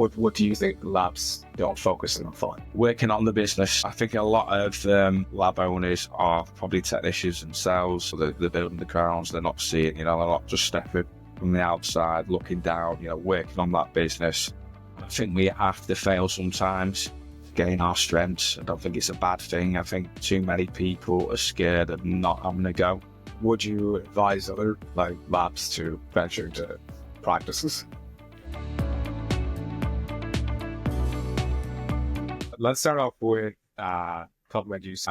What do you think labs don't focus enough on? Working on the business. I think a lot of lab owners are probably technicians themselves. So they're building the grounds, they're not seeing, they're not just stepping from the outside, looking down, working on that business. I think we have to fail sometimes to gain our strengths. I don't think it's a bad thing. I think too many people are scared of not having a go. Would you advise other labs to venture into practices? Let's start off with compliment use.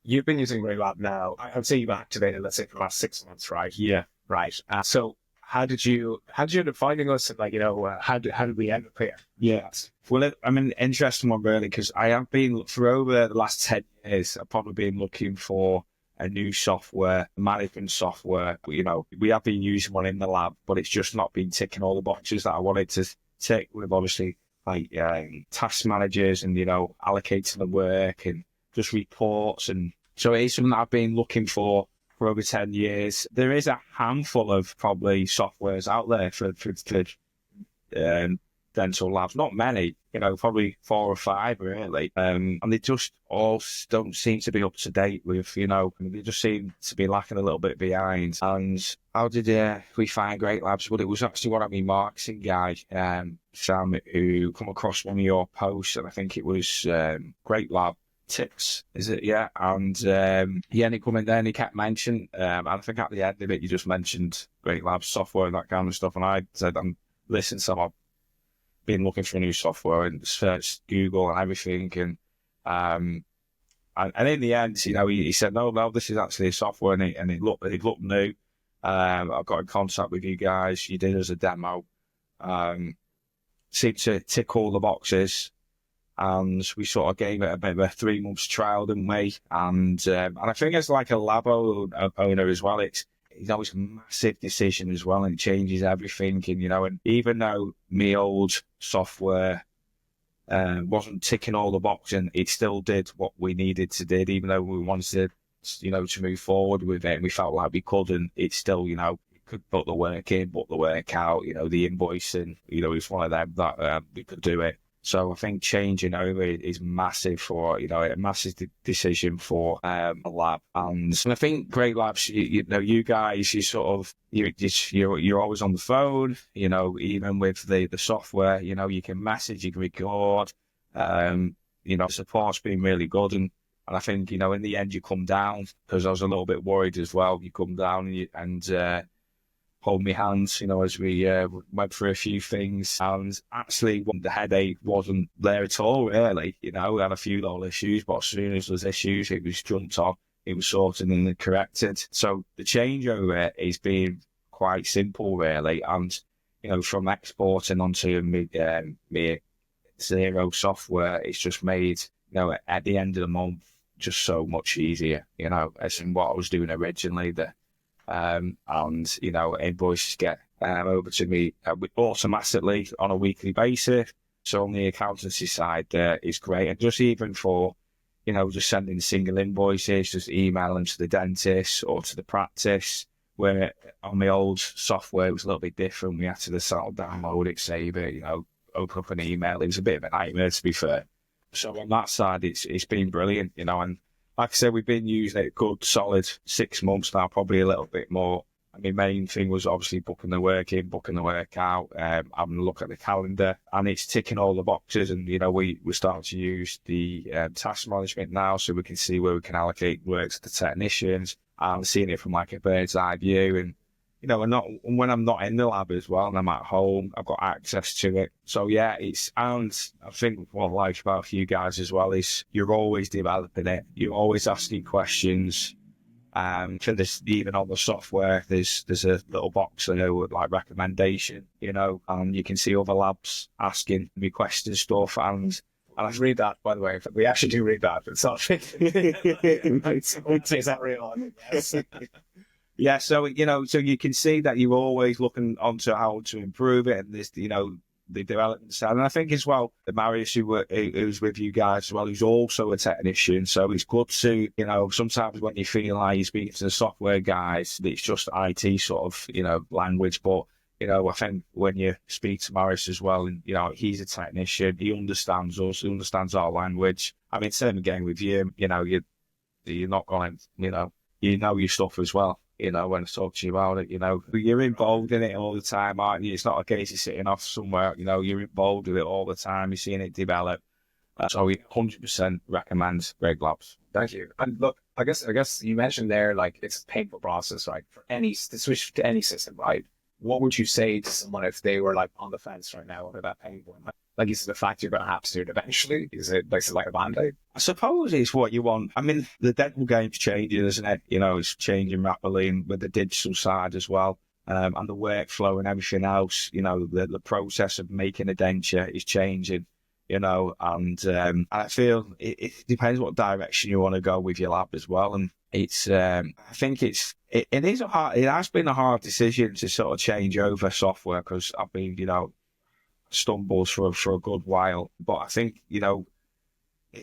You've been using GreatLab now. I'd say you've activated, let's say, for the last 6 months, right? Yeah. Right. So how did you end up finding us? And how did we end up here? Yeah. Well, interesting one really, because I have been, for over the last 10 years, I've probably been looking for a new software, management software. We have been using one in the lab, but it's just not been ticking all the boxes that I wanted to tick. With obviously task managers and, allocating the work and just reports. And so it is something that I've been looking for over 10 years. There is a handful of probably softwares out there for dental labs, not many, probably 4 or 5 really. And they just all don't seem to be up to date with, they just seem to be lacking a little bit behind. And how did we find GreatLabs? Well, it was actually one of my marketing guys, Sam, who come across one of your posts, and I think it was GreatLab tips, is it? Yeah. And he come in there and he kept mentioning, and I think at the end of it, you just mentioned GreatLab software and that kind of stuff. And I said, listen, Sam, I've been looking for a new software and searched Google and everything. And in the end, he said, no, this is actually a software, and it looked new. I got in contact with you guys. You did as a demo. Seemed to tick all the boxes. And we sort of gave it a bit of a 3 months trial, didn't we? And I think as like a lab owner as well, it's always a massive decision as well, and it changes everything. And, and even though my old software wasn't ticking all the boxes, and it still did what we needed to do, even though we wanted to move forward with it, and we felt like we couldn't, it still, we could put the work in, put the work out, the invoicing, it's one of them that we could do it. So I think changing over is massive for, a massive decision for a lab. And I think GreatLabs, you guys, you're always on the phone, even with the software, you can message, you can record, support's been really good. And I think, in the end you come down, because I was a little bit worried as well, you come down and hold my hands, as we went through a few things, and actually the headache wasn't there at all, really. We had a few little issues, but as soon as there's issues, it was jumped on, it was sorted and corrected. So the changeover is being quite simple, really, and from exporting onto me Zero software, it's just made at the end of the month just so much easier, as in what I was doing originally. And invoices get over to me automatically on a weekly basis. So on the accountancy side, it's great. And just even for, just sending single invoices, just email them to the dentist or to the practice, where on the old software it was a little bit different. We had to download it, save it, open up an email. It was a bit of a nightmare, to be fair. So on that side, it's been brilliant, and like I said, we've been using it a good solid 6 months now, probably a little bit more. I mean, main thing was obviously booking the work in, booking the work out, having a look at the calendar, and it's ticking all the boxes. And, we're starting to use the task management now, so we can see where we can allocate work to the technicians, and seeing it from like a bird's eye view. And, and when I'm not in the lab as well, and I'm at home, I've got access to it. So yeah, and I think what I like about you guys as well is you're always developing it. You're always asking questions. For this, even on the software, there's a little box there with like recommendation, and you can see other labs asking me questions, stuff, and I read that, by the way. We actually do read that. It's not. Is that real? Yes. Yeah, so so you can see that you're always looking onto how to improve it, and this, the development side. And I think as well, the Marius who's with you guys as well, who's also a technician. So it's good to, sometimes when you feel like you're speaking to the software guys, it's just IT sort of, language, but I think when you speak to Morris as well, and, he's a technician, he understands us, he understands our language. I mean, same again with you, you're not going to, you know your stuff as well, when I talk to you about it, you're involved in it all the time, aren't you? It's not a case of sitting off somewhere, you're involved with it all the time, you're seeing it develop. So we 100% recommend GreatLabs. Thank you. And look, I guess you mentioned there, like, it's a painful process, right? For to switch to any system, right? What would you say to someone if they were like on the fence right now about that pain point? Like, is it the fact you're going to have to do it eventually? Is it like a band-aid? I suppose it's what you want. I mean, the dental game's changing, isn't it? It's changing rapidly, and with the digital side as well. And the workflow and everything else, the process of making a denture is changing. And I feel it depends what direction you want to go with your lab as well. And it's, I think it has been a hard decision to sort of change over software, because I've been, stumbles for a good while. But I think,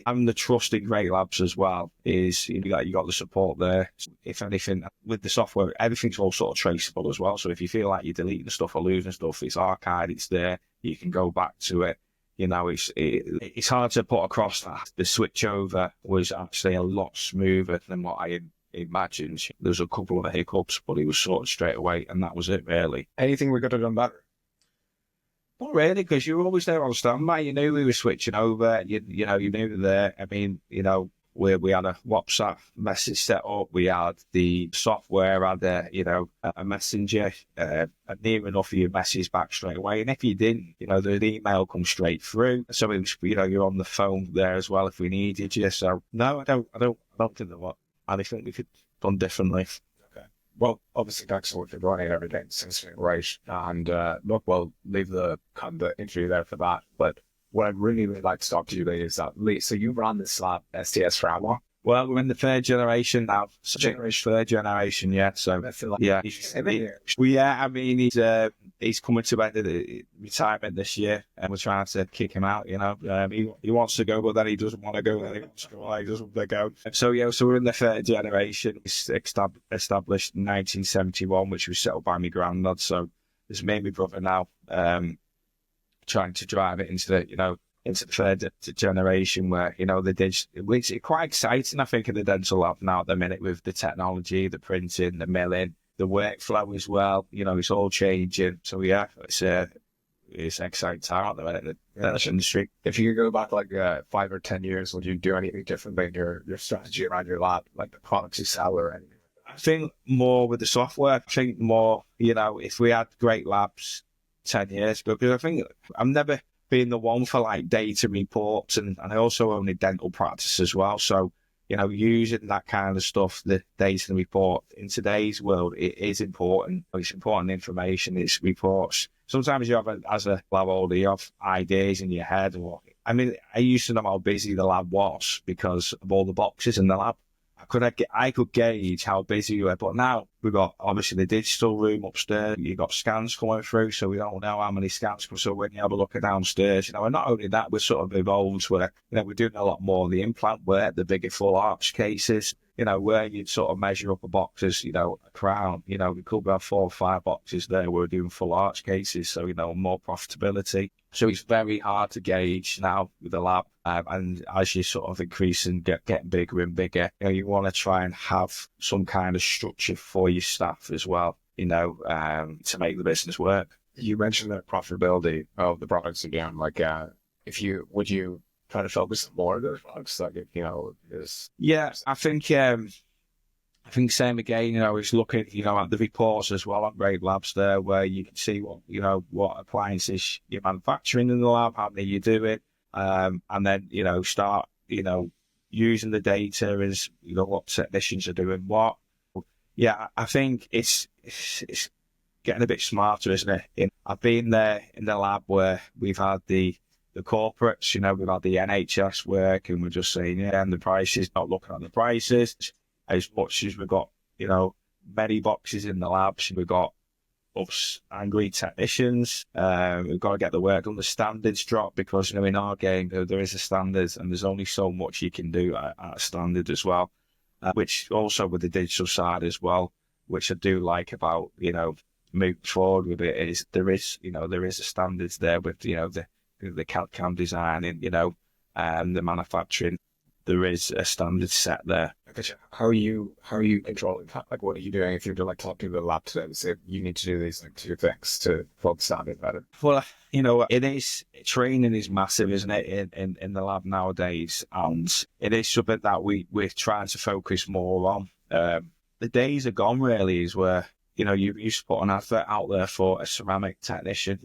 having the trust in GreatLabs as well is, you got the support there. If anything, with the software, everything's all sort of traceable as well. So if you feel like you're deleting stuff or losing stuff, it's archived, it's there, you can go back to it. It's hard to put across that the switch over was actually a lot smoother than what I imagined. There was a couple of hiccups, but it was sort of straight away, and that was it, really. Anything we could have done better? Not really, because you were always there on standby. You knew we were switching over. You knew there. I mean, we had a WhatsApp message set up. We had the software, had a messenger, and near enough your message back straight away. And if you didn't, the email comes straight through. So it was, you're on the phone there as well if we needed you. So no, I don't think there was anything we could have done differently. Well, obviously, thanks so much for running everything. Seems right. And look, we'll leave the interview there for that. But what I'd really like to talk to you, Lee, is that, Lee, so you run this lab STS for how long? Well, we're in the third generation now. Third generation, yeah. So, yeah. I mean, he's coming to end of the retirement this year, and we're trying to kick him out, he wants to go, but then he doesn't want to go, then he wants to go, he doesn't want to go. So, so we're in the third generation. It's established in 1971, which was set up by my granddad. So, it's me and my brother now, trying to drive it into the, into the third generation where, it's quite exciting, I think, in the dental lab now at the minute with the technology, the printing, the milling, the workflow as well. It's all changing. So, yeah, it's an exciting time at the minute in the dental industry. If you could go back like 5 or 10 years, would you do anything differently in your strategy around your lab, like the products you sell or anything? I think more with the software. I think more, if we had GreatLabs 10 years ago, because I think I've never been the one for like data reports, and I also own a dental practice as well. So, using that kind of stuff, the data and report in today's world, it is important. It's important information, it's reports. Sometimes you have, as a lab holder, you have ideas in your head. I used to know how busy the lab was because of all the boxes in the lab. I could gauge how busy you were, but now we've got obviously the digital room upstairs. You've got scans coming through, so we don't know how many scans come. So when you have a look at downstairs, and not only that, we're sort of evolved where we're doing a lot more of the implant work, the bigger full arch cases. Where you'd sort of measure up a box as, a crown. We could have 4 or 5 boxes there. We're doing full arch cases, so more profitability. So it's very hard to gauge now with the lab. And as you sort of increase and get bigger and bigger, you want to try and have some kind of structure for your staff as well, to make the business work. You mentioned the profitability of the products again. Like, would you try to focus more on those products? Like, Yeah, I think same again, it's looking, at the reports as well at GreatLabs there, where you can see what appliances you're manufacturing in the lab, how many you do it. And then, start, using the data as, what technicians are doing what. Yeah, I think it's getting a bit smarter, isn't it? I've been there in the lab where we've had the corporates, we've had the NHS work, and we're just saying, and the prices, not looking at the prices as much as we've got, many boxes in the labs. We've got us angry technicians. We've got to get the work done. The standards drop because, in our game, there is a standard, and there's only so much you can do at a standard as well, which also with the digital side as well, which I do like about, moving forward with it is there is a standards there with, the CAD/CAM designing, the manufacturing. There is a standard set there. How are you controlling that? Like, what are you doing if you're to like talk to the lab today and say you need to do these like 2 things to focus on it better? Well, it is, training is massive, isn't it, in the lab nowadays, and it is something that we're trying to focus more on. The days are gone, really, is where you used to put an advert out there for a ceramic technician.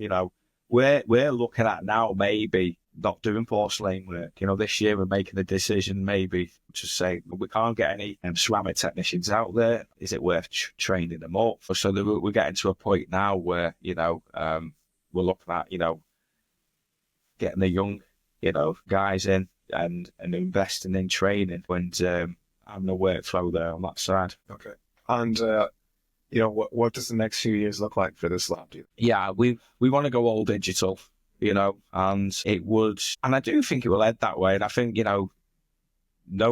We're looking at now maybe not doing porcelain work. This year we're making the decision maybe to say we can't get any ceramic technicians out there. Is it worth training them up? So that we're getting to a point now where we're looking at getting the young guys in and investing in training and having a workflow there on that side. Okay. And what does the next few years look like for this lab? Yeah, we want to go all digital, and it would, and I do think it will head that way. And I think, no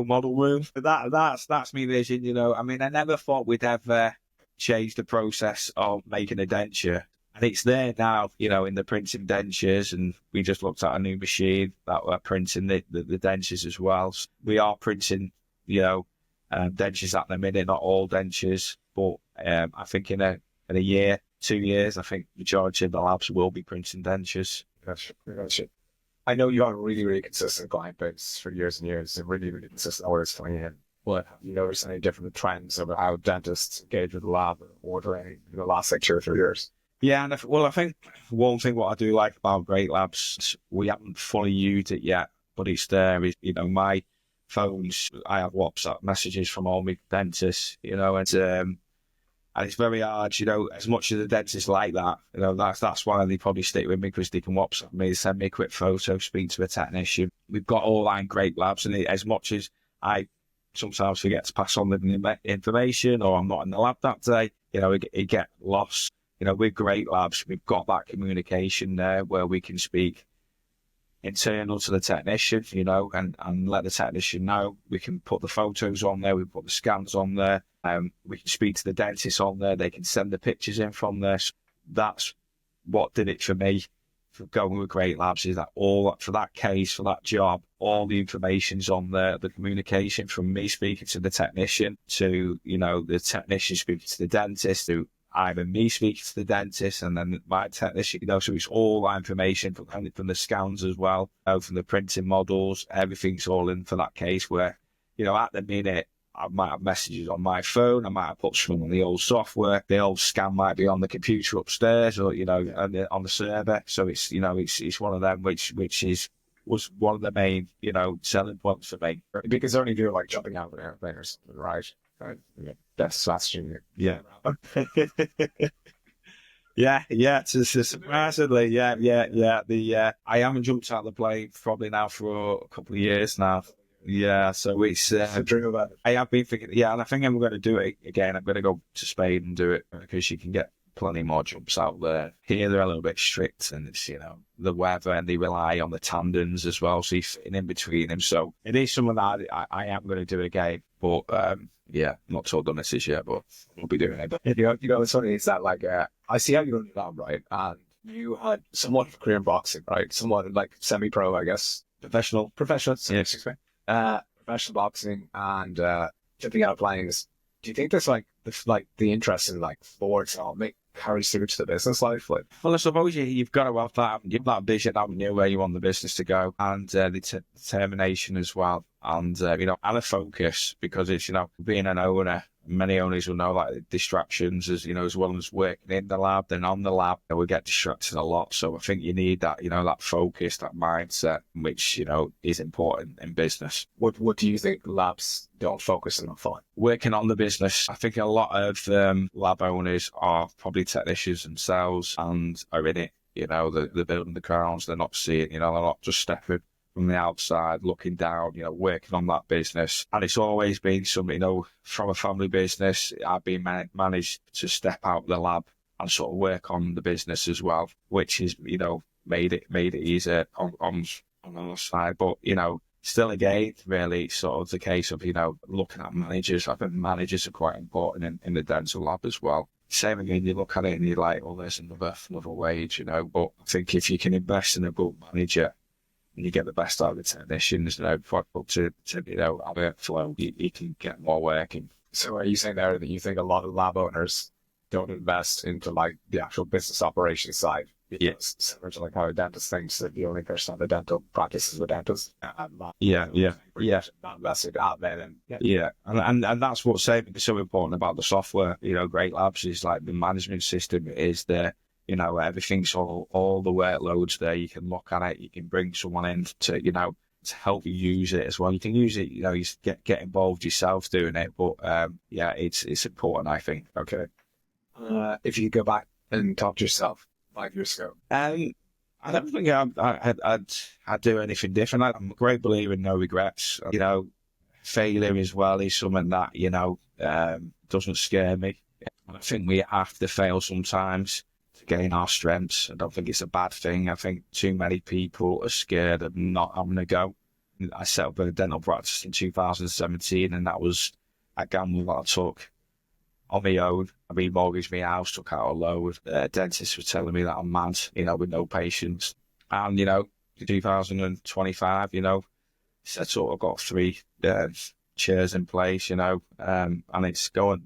model room. That's me vision, I mean, I never thought we'd ever change the process of making a denture. And it's there now, in the printing dentures, and we just looked at a new machine that we're printing the dentures as well. So we are printing, dentures at the minute, not all dentures, but I think in a year, 2 years, I think the majority of the labs will be printing dentures. Gotcha. I know you have a really, really consistent client base for years and years, and really, really consistent orders coming in. But have you noticed any different trends about how dentists engage with the lab or ordering in the last 2 or 3 years? Yeah, and I think one thing what I do like about GreatLabs, we haven't fully used it yet, but it's there. Is my phones, I have WhatsApp messages from all my dentists, and it's very hard, as much as the dentists like that, that's why they probably stick with me, because they can WhatsApp me, send me a quick photo, speak to a technician. We've got all that in GreatLabs, and as much as I sometimes forget to pass on the information, or I'm not in the lab that day, it get lost. With GreatLabs, we've got that communication there where we can speak internal to the technician, and let the technician know. We can put the photos on there, we put the scans on there, we can speak to the dentist on there, they can send the pictures in from there. So that's what did it for me for going with GreatLabs, is that all for that case, for that job, all the information's on there, the communication from me speaking to the technician to, the technician speaking to the dentist, to either me speaking to the dentist and then my technician, so it's all that information from the scans as well, from the printing models, everything's all in for that case where, at the minute, I might have messages on my phone, I might have put some on the old software, the old scan might be on the computer upstairs or, on the server. So it's, it's one of them which was one of the main, selling points for me. Because only do like jumping out of an airplane or something, right? That's junior. Yeah. Yeah. Surprisingly, yeah. I haven't jumped out of the plane probably now for a couple of years now. Yeah, so it's a dream about it. I have been thinking, and I think I'm going to do it again. I'm going to go to Spain and do it because you can get plenty more jumps out there. Here they're a little bit strict, and it's the weather, and they rely on the tandems as well, so you're fitting in between them. So it is something that I am going to do again, but not told done this yet, but we'll be doing it. It's funny. It's that like I see how you run your lab, right? And you had somewhat of a career in boxing, right? Somewhat like semi-pro, I guess, professional. Yes. Professional boxing and jumping out of planes. Do you think there's like the interest in like sports and all carries through to the business life? Like, well, I suppose you've got to have that vision, haven't you, where you want the business to go, and the determination as well, and and a focus, because it's being an owner. Many owners will know like distractions as well as working in the lab, then on the lab, we get distracted a lot. So I think you need that, that focus, that mindset, which, is important in business. What do you think labs don't focus enough on? Working on the business. I think a lot of lab owners are probably technicians themselves and are in it. They're building the crowns, they're not seeing, they're not just stepping from the outside, looking down, working on that business. And it's always been something, from a family business, I've been managed to step out of the lab and sort of work on the business as well, which is, made it easier on our side. But, still again, really sort of the case of, looking at managers. I think managers are quite important in the dental lab as well. same again, you look at it and you're like, well, there's another wage, but I think if you can invest in a good manager and you get the best out of the technicians, for people to have a flow, you can get more working. So are you saying there that you think a lot of lab owners don't invest into like the actual business operation side? Yes. Similar to like how a dentist thinks that the only person on the dental practice is a dentist. Yeah. Not invested out there. And and that's what's so important about the software. GreatLabs is like the management system is there. Everything's all the workloads there. You can look at it. You can bring someone in to to help you use it as well. You can use it. You get involved yourself doing it. But it's important, I think. Okay. If you go back and talk to yourself 5 years ago, I don't think I'd do anything different. I'm a great believer in no regrets. Failure as well is something that doesn't scare me. I think we have to fail sometimes to gain our strengths. I don't think it's a bad thing. I think too many people are scared of not having a go. I set up a dental practice in 2017, and that was a gamble that I took on my own. I remortgaged my house, took out a loan. Dentists were telling me that I'm mad, with no patience. And, 2025, set up, I've got 3 chairs in place, and it's going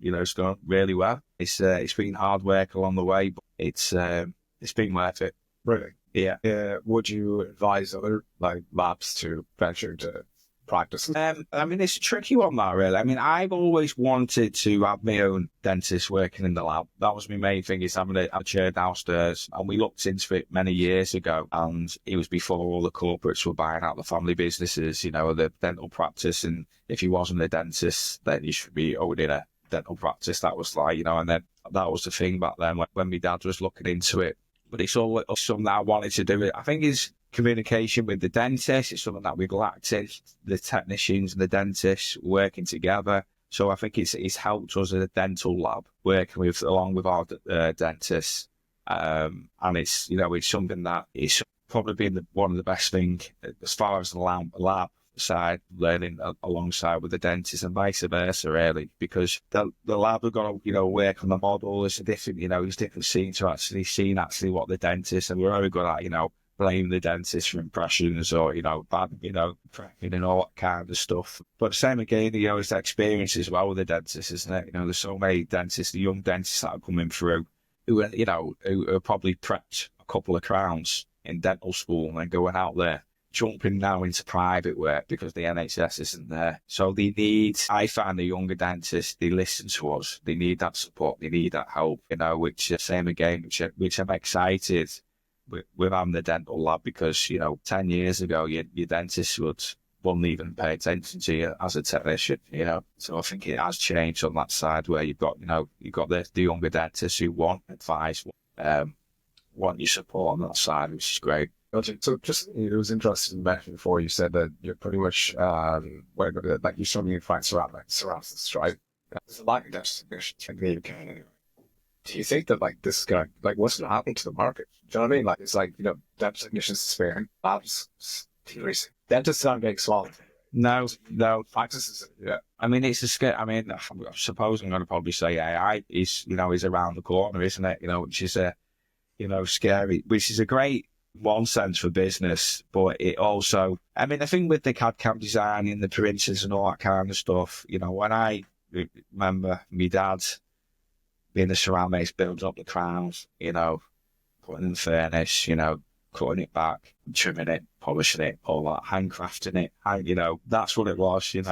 really well. It's been hard work along the way, but it's been worth it. Really? Yeah. Would you advise other like labs to venture to practice? It's a tricky one, that really. I've always wanted to have my own dentist working in the lab. That was my main thing, is having a chair downstairs. And we looked into it many years ago, and it was before all the corporates were buying out the family businesses, the dental practice. And if you wasn't a dentist, then you should be owning a dental practice. That was like, and then that was the thing back then when my dad was looking into it. But it's all something that I wanted to do. It, I think, is communication with the dentist. It's something that we've lacked in, the technicians and the dentists working together. So I think it's helped us as a dental lab working along with our dentists. And it's, it's something that it's probably been one of the best things as far as the lab side, learning alongside with the dentist and vice versa, really, because the lab have got to, work on the model. It's a different, it's different scene to actually seeing what the dentist, and we're very good at, blame the dentist for impressions or, bad, prepping and all that kind of stuff. But same again, it's the experience as well with the dentist, isn't it? There's so many dentists, the young dentists that are coming through who are probably prepped a couple of crowns in dental school and then going out there, jumping now into private work because the NHS isn't there. So I find the younger dentists, they listen to us. They need that support. They need that help, which same again, which I'm excited with having the dental lab because, 10 years ago, your dentist wouldn't even pay attention to you as a technician, So I think it has changed on that side where you've got the younger dentists who want advice, want your support on that side, which is great. Gotcha. So it was interesting to mention before you said that you're pretty much, like you're struggling to find surroundings, right? There's a lot of dentist technicians in the UK anyway. Do you think that this guy, what's going to happen to the market? Do you know what I mean? It's dentist technicians sparing, labs decreasing. Dentists aren't getting smaller. No. Practices, yeah. It's a scare. I suppose I'm going to probably say AI is around the corner, isn't it? Which is scary, which is a great one sense for business, but it also, I think with the CAD/CAM design and the printers and all that kind of stuff, when I remember my dad being the ceramics, building up the crowns, putting in the furnace, cutting it back, trimming it, polishing it, all that, handcrafting it, that's what it was, And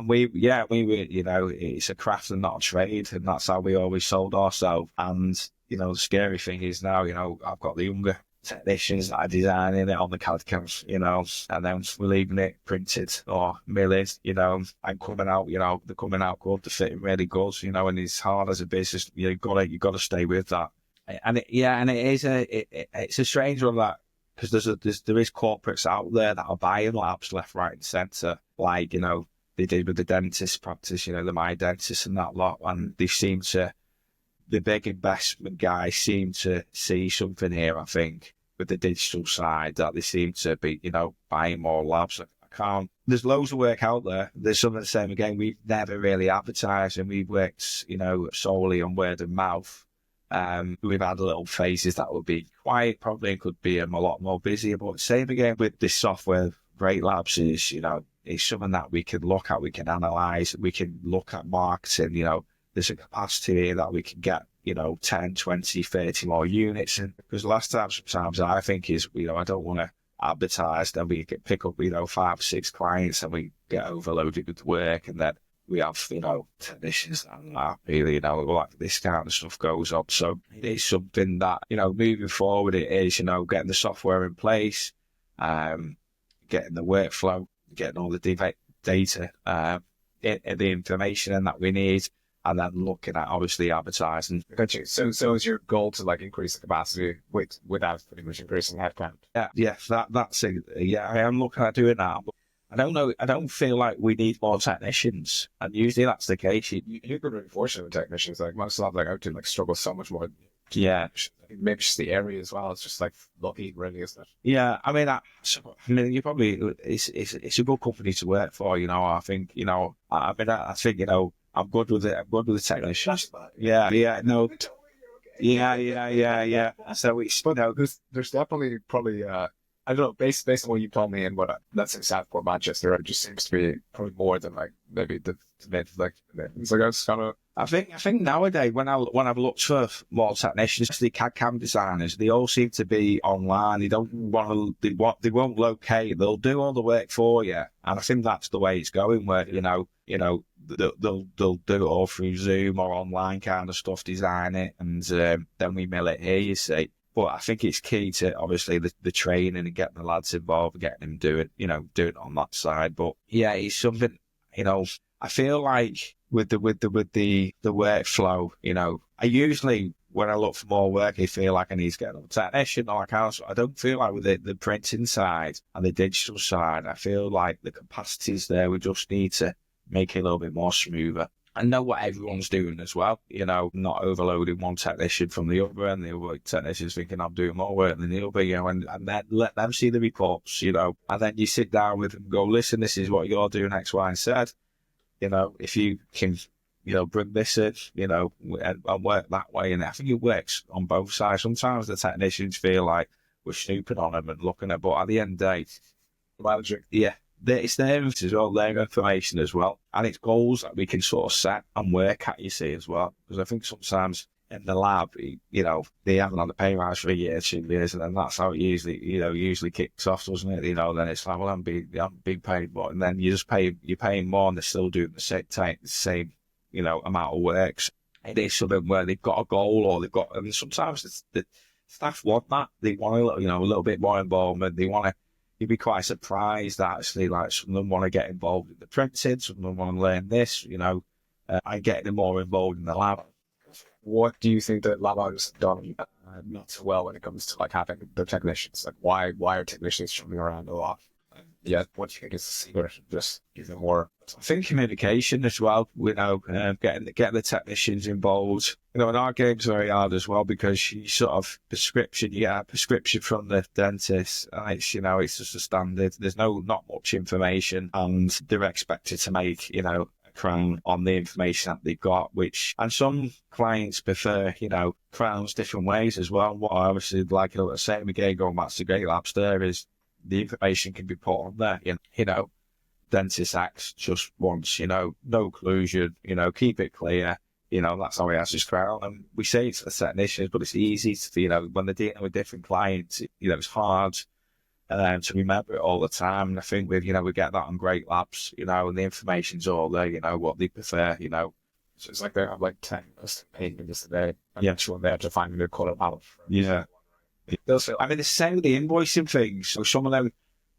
we were, it's a craft and not a trade, and that's how we always sold ourselves. And, the scary thing is now, I've got the younger technicians that are designing it on the CAD/CAMs, and then we're leaving it printed or milled, and coming out, they're coming out good, they're fitting really good, and it's hard as a business, you've got to stay with that. And it's a strange one that, because there is corporates out there that are buying labs left, right and centre, they did with the dentist practice, the My Dentist and that lot, and they seem to, the big investment guys seem to see something here, I think, with the digital side, that they seem to be, buying more labs. There's loads of work out there. There's some of the same again. We've never really advertised, and we've worked, solely on word of mouth. We've had little phases that would be quiet, probably could be a lot more busy. But same again with this software, GreatLabs is, it's something that we can look at, we can analyze, we can look at marketing, there's a capacity here that we can get, 10, 20, 30 more units. And because last time, sometimes I think is, I don't want to advertise, then we pick up, 5 or 6 clients and we get overloaded with work. And then we have, technicians that are happy, like this kind of stuff goes on. So it's something that, moving forward, it is, getting the software in place, getting the workflow, getting all the data, the information and that we need, and then looking at obviously advertising. Gotcha. So is your goal to like increase the capacity without pretty much increasing headcount? Yeah, that's it. Yeah, I am looking at doing that. But I don't know. I don't feel like we need more technicians, and usually that's the case. You're really fortunate with technicians. Like most of them, out to like struggle so much more. Yeah, maybe just the area as well. It's just like lucky, really, isn't it? Yeah, I mean, you probably it's a good company to work for. I think I think I'm good with it. I'm good with the technicians. Yeah, no. Yeah. So it's, But there's definitely probably I don't know, based on what you told me and what that's in Southport, Manchester, it just seems to be probably more than like maybe the mid like it's like it's kind of. I think nowadays when I've looked for more technicians, especially CAD/CAM designers, they all seem to be online. They don't want to. They won't locate. They'll do all the work for you, and I think that's the way it's going. Where they'll do it all through Zoom or online kind of stuff, design it, and then we mill it here. You see. But I think it's key to obviously the training and getting the lads involved, getting them doing it on that side. But yeah, it's something, I feel like with the workflow, I usually, when I look for more work, I feel like I need to get another technician or like else. I don't feel like with the printing side and the digital side, I feel like the capacity's there. We just need to make it a little bit more smoother. I know what everyone's doing as well, not overloading one technician from the other, and the other technician's thinking I'm doing more work than the other, and then let them see the reports, and then you sit down with them and go, listen, this is what you're doing, X, Y, and Z. If you can, bring this in, and work that way. And I think it works on both sides. Sometimes the technicians feel like we're snooping on them and looking at, but at the end of the day, yeah. It's their as well, their information as well. And it's goals that we can sort of set and work at, you see, as well. Because I think sometimes in the lab, they haven't had a pay rise for a year, 2 years, and then that's how it usually kicks off, doesn't it? Then it's like, well, I'm being paid more. And then you're paying more and they're still doing the same amount of work. So it is something where they've got a goal or and sometimes the staff want that. They want a little bit more involvement. They want to. You'd be quite surprised, actually, like some of them want to get involved in the printing, some of them want to learn this, and getting them more involved in the lab. What do you think that lab owners have done not so well when it comes to like having their technicians? Like why are technicians jumping around a lot? Yeah, what do you think is the secret? Just even more. I think communication as well, getting the technicians involved. And our game's very hard as well because you get a prescription from the dentist and it's just a standard. There's not much information and they're expected to make, a crown on the information that they've got, and some clients prefer, crowns different ways as well. What I obviously like, same again, going back to GreatLabs there is, the information can be put on there, dentist acts just once, no occlusion, keep it clear, that's how he has his crown. And we say it to the technicians, but it's easy to, when they're dealing with different clients, it's hard to remember it all the time. And I think we get that on GreatLabs, and the information's all there, what they prefer, So it's like they have like 10 pages a day. And yeah, sure they're defining their colour palette. Yeah. I mean, the same with the invoicing thing. So some of them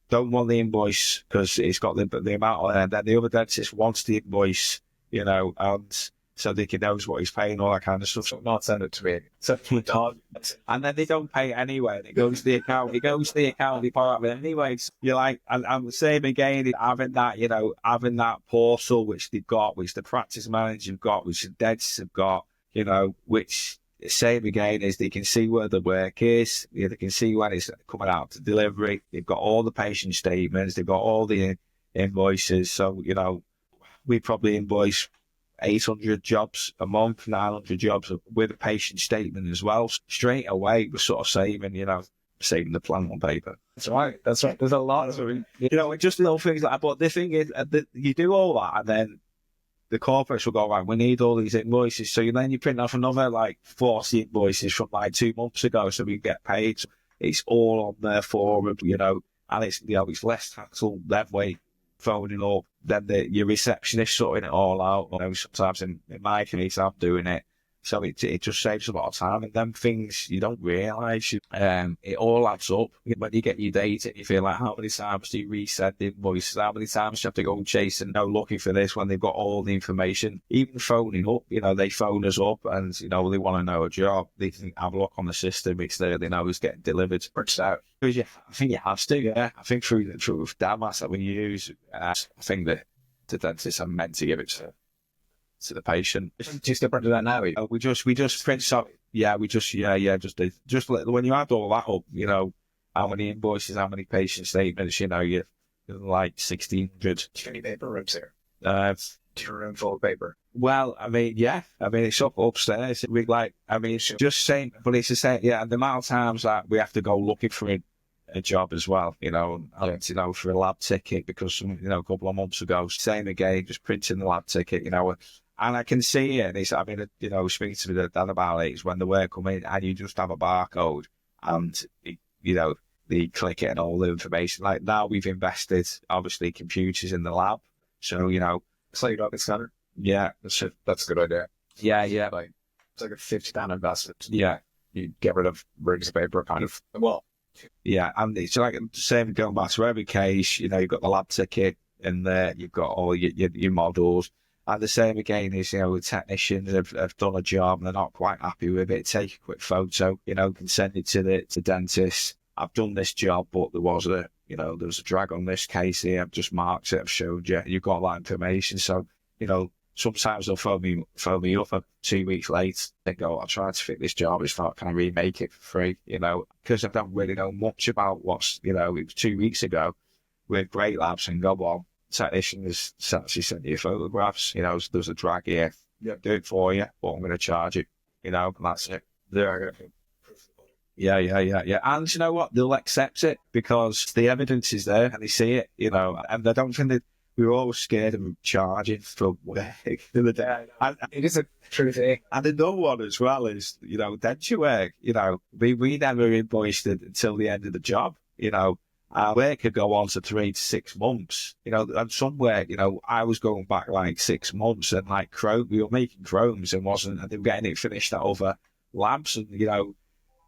don't want the invoice because it's got the amount on it, and then the other dentist wants the invoice, and so they can know what he's paying, all that kind of stuff. So not send it to me. So and then they don't pay it anyway. It goes to the account. It goes to the account department anyway. So you're like, and I'm the same again. Having that portal which they've got, which the practice managers have got, which the dentists have got, which. Same again is they can see where the work is, they can see when it's coming out to delivery, they've got all the patient statements, they've got all the invoices, so we probably invoice 800 jobs a month, 900 jobs with a patient statement as well. Straight away, we're sort of saving the plan on paper. That's right. That's right. There's a lot of, just little things like that. But the thing is, you do all that, and then the corporates will go, right, we need all these invoices. So then you print off another 40 invoices from 2 months ago so we get paid. So it's all on there for them, and it's less hassle that way, phoning up, then your receptionist sorting it all out. Sometimes in my case, I'm doing it. So it just saves a lot of time, and then things you don't realise, it all adds up. When you get your data, you feel like, how many times do you resend invoices? How many times do you have to go chasing, looking for this when they've got all the information? Even phoning up, they phone us up and, they want to know a job. They can have a look on the system. It's there, they know it's getting delivered, printed out. Because I think you have to, yeah. I think through DAMAS that we use, I think that the dentists are meant to give it to the patient. Just get to that now. We just print out. Yeah, just when you add all that up, how many invoices, how many patient statements, you're 1,600. Too many paper rooms here. 2 room full of paper. Well, it's up upstairs. It's just saying, but it's the same. Yeah, and the amount of times that we have to go looking for a job as well, for a lab ticket, because a couple of months ago, same again, just printing the lab ticket, and I can see it. And it's, speaking to the dad about it, is when the work come in and you just have a barcode and, they click it and all the information. Like now we've invested, obviously, computers in the lab. So, it's like you don't get scanner. Yeah. That's a good idea. Yeah. It's like a £50 investment. Yeah. You get rid of reams of paper, kind of. Well, yeah. And it's like the same going back to every case, you've got the lab ticket in there, you've got all your models. And the same again is, the technicians have done a job and they're not quite happy with it. Take a quick photo, can send it to the dentist. I've done this job, but there was a drag on this case here. I've just marked it. I've showed you. You've got that information. So, sometimes they'll phone me up 2 weeks late. They go, I tried to fix this job. It's not, can I remake it for free? Because I don't really know much about what's, it was 2 weeks ago with GreatLab and go, well, technician has actually sent you photographs, there's a drag here. Yeah, do it for you, but I'm going to charge it, and that's it. Yeah. And you know what? They'll accept it because the evidence is there and they see it, and I don't think that we were always scared of charging for work the other day. And it is a true thing. And another one as well is, denture work, we never invoiced it until the end of the job, work could go on to 3 to 6 months, and some work, I was going back 6 months and we were making chromes and they were getting it finished at other labs and,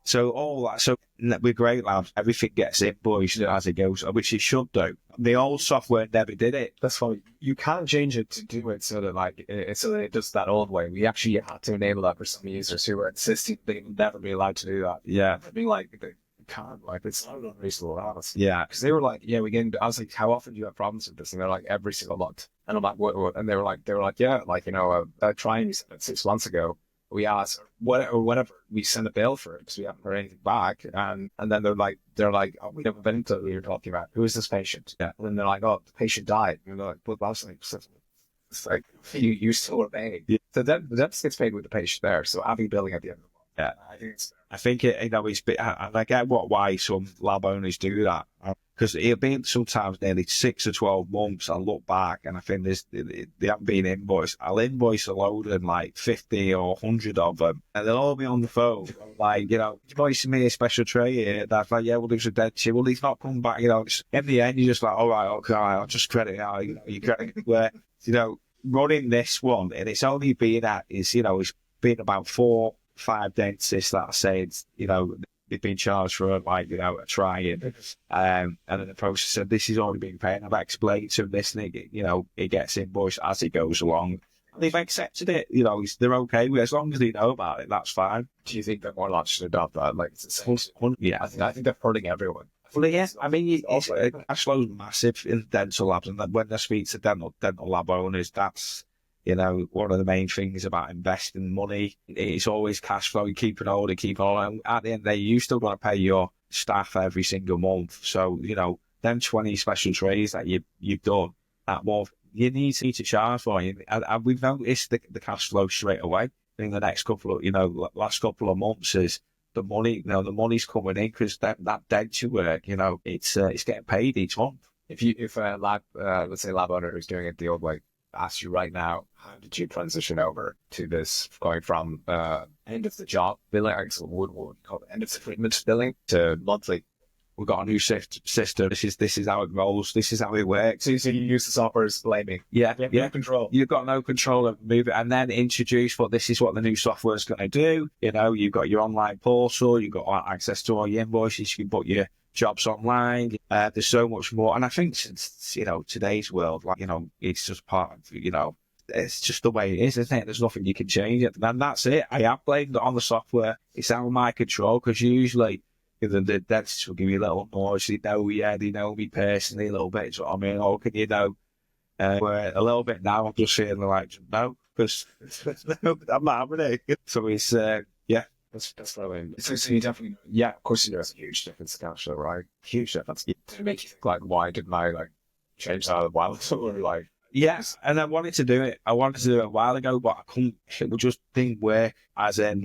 so all that. So with GreatLab, everything gets invoiced as it goes, which it should do. The old software never did it. That's fine. You can change it to do it so that it does that old way. We actually had to enable that for some users who were insisting they would never be allowed to do that. Yeah. It'd be can't, it's not unreasonable, honestly. Yeah. Because they were like, yeah, I was like, how often do you have problems with this? And they're like, every single month. And I'm like, what? And they were like, yeah, trying 6 months ago, we asked, whatever, we sent a bill for it because we haven't heard anything back. And then they're like, oh, we never been into what you're talking about. Who is this patient? Yeah. And then they're like, oh, the patient died. And they're like, well, that's it's like, you still are paying. Yeah. So the dentist gets paid with the patient there. So having billing at the end of the month. Yeah. I think it's bit, and I get why some lab owners do that, because it'll be sometimes nearly 6 or 12 months. I look back and I think they haven't been invoiced. I'll invoice a load and 50 or 100 of them, and they'll all be on the phone, invoicing me a special tray here. That's yeah, well, there's a denture. Well, he's not come back. In the end, you're just all right, okay, I'll just credit out. You credit where running this one, and it's only been it's been about 4-5 dentists that are saying, they've been charged for a try-in. And then the process said, this is already being paid. I've explained to them this, and it gets invoiced as it goes along. And they've accepted it. They're okay with it. As long as they know about it, that's fine. Do you think that more labs should adopt that? Yeah. I think they're hurting everyone. Well, yeah, cash flow's massive in dental labs, and when I speak to dental lab owners, that's one of the main things about investing money. It's always cash flow. You keep it all, and at the end of the day, you still got to pay your staff every single month. So them 20 special trays that you've done, that you need to charge for it. And we've noticed the cash flow straight away in the next couple of, last couple of months is the money, the money's coming in because that denture work, it's getting paid each month. If a lab, let's say lab owner who's doing it the old way, asked you right now, how did you transition over to this, going from end of the job billing, I guess what we call it, end of the treatment billing to monthly? We've got a new system. This is how it rolls. This is how it works. So you use the software as blaming. Yeah. No control. You've got no control of move it, and then introduce this is what the new software is going to do. You've got your online portal. You've got access to all your invoices. You can put your jobs online. There's so much more. And I think since, today's world, it's just part of, it's just the way it is, isn't it? There's nothing you can change it. And that's it. I have blamed it on the software. It's out of my control because usually the dentists will give you a little more. So they know me personally a little bit. So I mean, can you know? Where a little bit now, I'm just saying no, because I'm not having it. So it's That's what I mean. So you definitely, of course, there's a huge difference in cash flow, right? Huge difference. Did it make you think why didn't I change that a while ago, or Yes, and I wanted to do it. I wanted to do it a while ago, but I couldn't. It just didn't work. As in,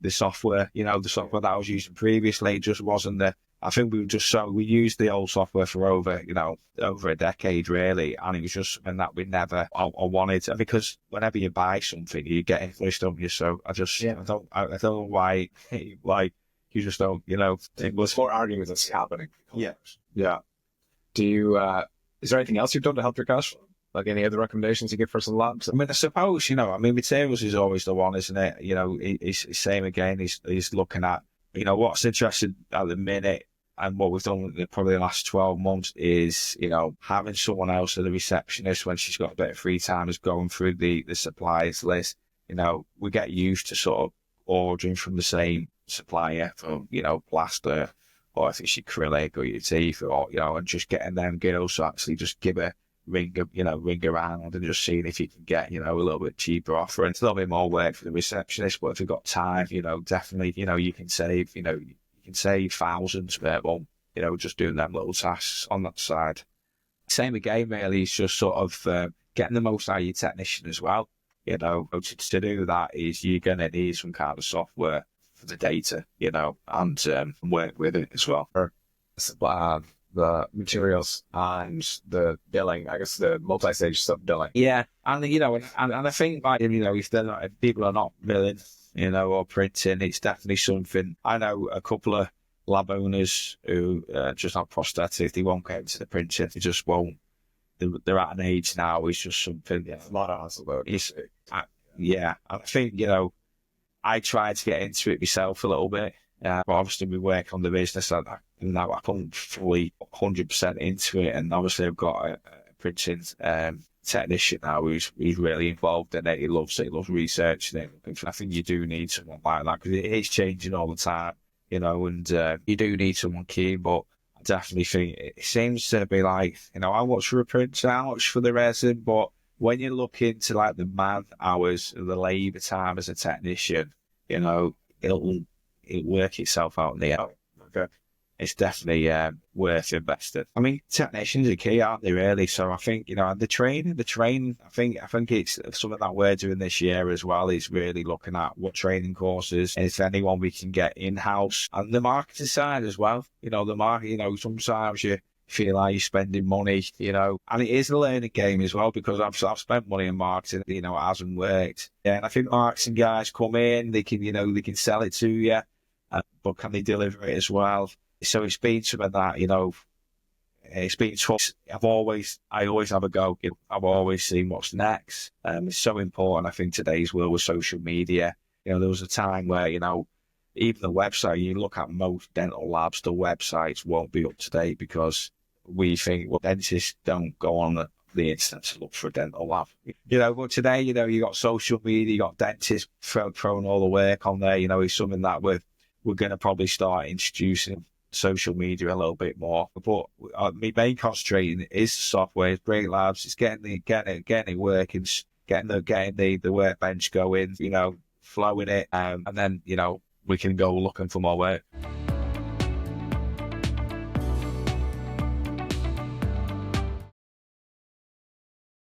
the software, the software that I was using previously, it just wasn't the. I think we used the old software for over a decade really, and it was just something that we never I wanted. And because whenever you buy something, you get invoiced, don't you? So I don't know why you just don't, it was more arguing that's happening. Yeah. Do you? Is there anything else you've done to help your cash flow? Any other recommendations you give for some labs? I mean, I suppose, materials is always the one, isn't it? It's same again. He's looking at, what's interesting at the minute and what we've done in probably the last 12 months is, having someone else as a receptionist when she's got a bit of free time is going through the suppliers list. We get used to sort of ordering from the same supplier for, plaster or if it's your acrylic or your teeth or, and just getting them girls to actually just give a ring around and just seeing if you can get, a little bit cheaper offer. And it's a little bit more work for the receptionist, but if you've got time, definitely, you can save thousands per month, just doing them little tasks on that side. Same again, really, it's just sort of getting the most out of your technician as well. To do that is you're going to need some kind of software for the data, and work with it as well. The materials and the billing, I guess the multi-stage sub-billing. Yeah, and and I think if people are not milling, or printing, it's definitely something. I know a couple of lab owners who just have prosthetics, they won't get into the printing, they just won't. They're at an age now, it's just something. Yeah, a lot of hassle about it. Yeah, I think, I tried to get into it myself a little bit. But obviously we work on the business and now I come fully 100% into it. And obviously I've got a printing technician now who's really involved in it. He loves researching it. I think you do need someone like that because it is changing all the time, and you do need someone keen. But I definitely think it seems to be how much for a printer, how much for the resin. But when you look into the man hours, the labour time as a technician, it'll work itself out in the end. Okay. It's definitely worth investing. I mean, technicians are key, aren't they, really? So I think, the training, I think it's something that we're doing this year as well is really looking at what training courses, and if anyone we can get in-house, and the marketing side as well. The market, sometimes you feel like you're spending money, and it is a learning game as well because I've spent money in marketing, it hasn't worked. Yeah, and I think marketing guys come in, they can sell it to you, but can they deliver it as well? So it's been some of that, it's been tough. I always have a go. I've always seen what's next. It's so important. I think today's world with social media, there was a time where, even the website, you look at most dental labs, the websites won't be up to date because we think, dentists don't go on the internet to look for a dental lab. But today, you got social media, you got dentists throwing all the work on there, it's something that we're going to probably start introducing social media a little bit more. But my main concentrating is the software, it's GreatLabs, it's getting it working, getting the workbench going, flowing it, and then, we can go looking for more work.